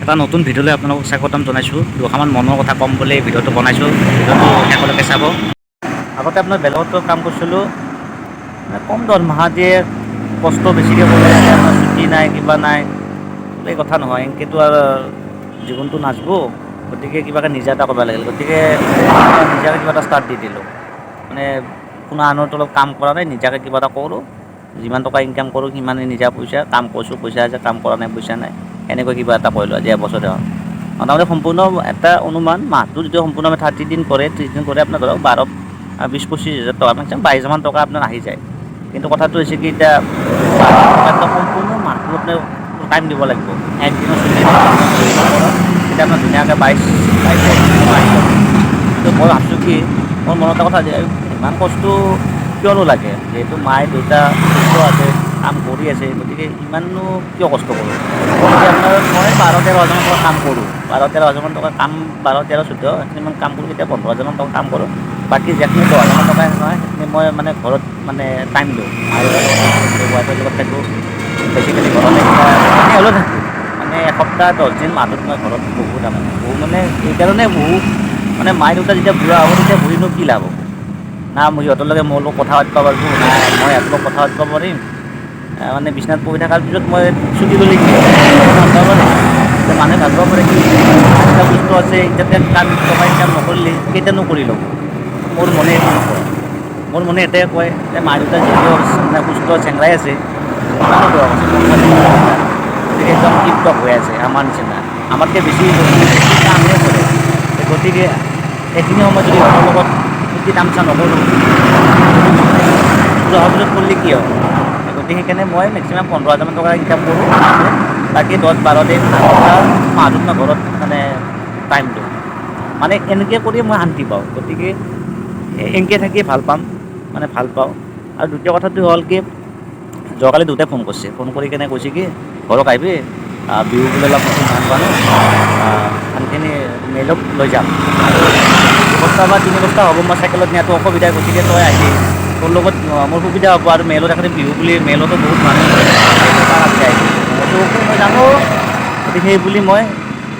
এটা নতুন ভিডিঅ'লৈ আপোনালোকক স্বাগতম জনাইছোঁ। দুটামান মনৰ কথা ক'ম বুলি ভিডিঅ'টো বনাইছোঁ। ভিডিঅ'টো শেষলৈকে চাব। আগতে আপোনাৰ বেলেগতো কাম কৰিছিলোঁ, কম দৰমহা দিয়ে, কষ্ট বেছিকৈ কৰে, আপোনাৰ ছুটি নাই, কিবা নাই, এই কথা নহয়। এনেকৈতো আৰু জীৱনটো নাযাব। গতিকে কিবাকৈ নিজা এটা কৰিব লাগিল। গতিকে নিজাকৈ কিবা এটা ষ্টাৰ্ট দি দিলোঁ। মানে কোনো আনৰ তলত কাম কৰা নাই, নিজাকৈ কিবা এটা কৰোঁ। যিমান টকা ইনকাম কৰোঁ সিমানে নিজা পইচা, কাম কৰিছোঁ পইচা আছে, কাম কৰা নাই পইচা নাই, এনেকৈ কিবা এটা কৰিলোঁ। আজি এবছৰে হ'ল। তাৰমানে সম্পূৰ্ণ এটা অনুমান, মাহটো যদি সম্পূৰ্ণ 30 দিন কৰে, 30 দিন কৰে, আপোনাৰ ধৰক 20-25 হাজাৰ টকা, মেক্সিমাম 22 হাজাৰ টকা আপোনাৰ আহি যায়। কিন্তু কথাটো হৈছে কি, এতিয়া সম্পূৰ্ণ মাহটো আপোনাৰ টাইম দিব লাগিব। একদিনৰ ছুটি তেতিয়া আপোনাৰ ধুনীয়াকৈ 22 আহি যাব। কিন্তু মই ভাবছোঁ কি, মোৰ মনত এটা কথা যে ইমান কষ্ট কিয়নো লাগে, যিহেতু মায়ে দেউতা সুস্থ আছে, কাম কৰি আছে, গতিকে ইমাননো কিয় কষ্ট কৰোঁ। আপোনাৰ মই 12-13 হাজাৰমান টকা কাম কৰোঁ, 12-13 হাজাৰমান টকা কাম, 12-13-14 সেইখিনিমান কাম কৰোঁ, কেতিয়া 15 হাজাৰমান টকা কাম কৰোঁ। বাকী যিখিনি 10 হাজাৰমান টকা নহয়, সেইখিনি মই মানে ঘৰত মানে টাইম দিওঁ, ৱাইফৰ লগত থাকোঁ, বেছিকেলি ঘৰত হ'লেও থাকোঁ। মানে এসপ্তাহ 10 দিন মাহটোত মই ঘৰত বহোঁ। তাৰমানে বহোঁ মানে এইকাৰণে বহোঁ, মানে মায়ে দেউতা যেতিয়া বুঢ়া হ'ব, তেতিয়া বহিনো কি লাভ হ'ব। না মই সিহঁতৰ লগত মোৰ লগত কথা পাতিব পাৰিব, না মই সিহঁতৰ লগত কথা পাতিব পাৰিম। মানে বিচনাত পৰি থকাৰ পিছত মই ছুটি ল'লে কি মানুহে ভাবিব পাৰে কি, এতিয়া সুস্থ আছে, এতিয়াতে কাম টকা ইনকাম নকৰিলে কেইটানো কৰি ল'ব। মোৰ মনে এইটো নকয়। মোৰ মনে এটাই কয় যে মা দেউতা যিহেতু সুস্থ চেংৰাই আছে, কিমানো বয়স আছে, 50, গতিকে একদম টিপ-টপ হৈ আছে আমাৰ নিচিনা, আমাতকৈ বেছি কামহে কৰে। গতিকে এইখিনি সময়ত যদি সিহঁতৰ লগত ফূৰ্তি তামচা নকৰোঁ, বুঢ়া হোৱাৰ পিছত কৰিলে কি হ'ব। গতিকে সেইকাৰণে মই মেক্সিমাম 15 হাজাৰমান টকা ইনকাম কৰোঁ, বাকী 10-12 দিন মাহটোত মই ঘৰত মানে টাইম দিওঁ। মানে এনেকৈ কৰি মই শান্তি পাওঁ। গতিকে এনেকৈ থাকি ভাল পাম, মানে ভাল পাওঁ। আৰু দ্বিতীয় কথাটো হ'ল কি, যোৱাকালি দেউতাই ফোন কৰিছে, ফোন কৰি কেনে কৈছে কি, ঘৰত আহিবি, বিহু বোলে অলপ নতুন ধান পালোঁ, ধানখিনি মিলক লৈ যাম। দুবস্তা বা 3 বস্তা হ'ব, মই চাইকেলত নিয়াটো অসুবিধা, গতিকে তই আহিবি, তোৰ লগত মোৰ সুবিধা হ'ব। আৰু মেলত একেবাৰে বিহু বুলি মেলতো বহুত মানুহ মই জানো। গতিকে সেই বুলি মই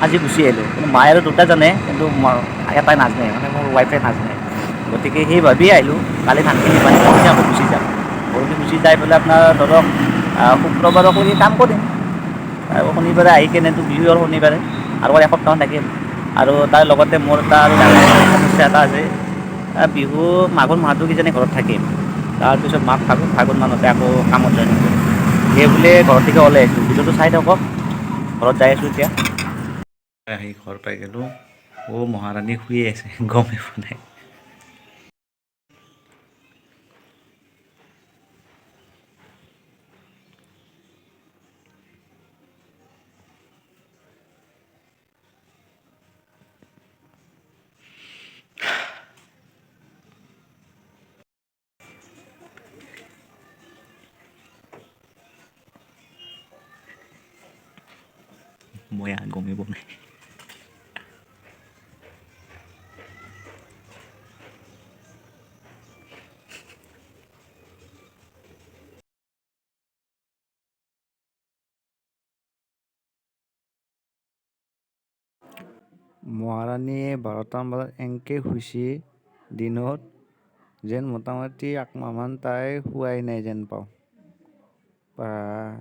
আজি গুচি আহিলোঁ। কিন্তু মায়ে আৰু দেউতাই জানে, কিন্তু এটাই নাজানে, মানে মোৰ ৱাইফে নাজানে। গতিকে সেই ভাবিয়ে আহিলোঁ, কালি ধানখিনি বান্ধি পৰহি আকৌ গুচি যাম। পৰহি গুচি যাই পেলাই আপোনাৰ ধৰক শুক্ৰবাৰক লৈকে কাম কৰিম। আৰু শনিবাৰে আহি কেনেতো বিহু আৰু শনিবাৰে আৰু এসপ্তাহমান থাকিম। আৰু তাৰ লগতে মোৰ এটা আৰু ডাঙৰ সমস্যা এটা আছে, বিহু মাঘৰ মাহটো কিজানি ঘৰত থাকিম। তাৰপিছত মাঘ ফাগুন মানতে আকৌ কামত জইন কৰিম। সেই বুলিয়ে ঘৰলৈকে ওলাই আহিছোঁ। ভিডিঅ'টো চাই থাকক, ঘৰত যাই আছোঁ এতিয়া। আহি ঘৰ পাই গ'লোঁ। মহাৰাণী শুইয়ে আছে, গমেই পোৱা নাই। মই গমেই পোৱা নাই। মহাৰাণীয়ে 12টামান বজাত এনেকৈ শুইছে দিনত, যেন মোটামুটি 1 মাহমান তাই শুৱাই নাই যেন পাওঁ।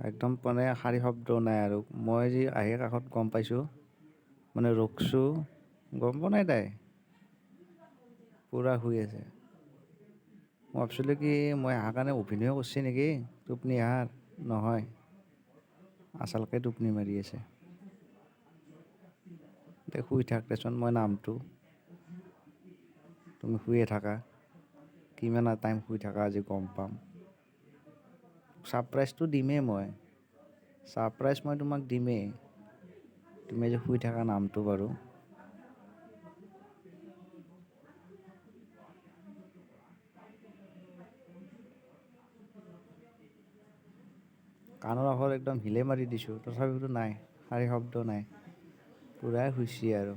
একদম মানে শাৰী শব্দ নাই আৰু। মই যি আহি কাষত গম পাইছোঁ, মানে ৰখছোঁ, গম পোৱা নাই তাই পূৰা শুই আছে। মই ভাবিছিলোঁ কি, মই অহাৰ কাৰণে অভিনয় কৰিছে নেকি, টোপনি অহাৰ, নহয়, আচলকৈ টোপনি মাৰি আছে। শুই থাক দেচোন, মই নামটো, তুমি শুইয়ে থাকা, কিমান টাইম শুই থাকা আজি গম পাম। ছাৰপ্ৰাইজটো দিমেই মই, ছাৰপ্ৰাইজ মই তোমাক দিমেই, তুমি আজি শুই থাকা নামটো বাৰু। কাণৰ আখৰ একদম হিলে মাৰি দিছোঁ, তথাপিতো নাই, শাৰী শব্দ নাই, পূৰাই শুইছে আৰু।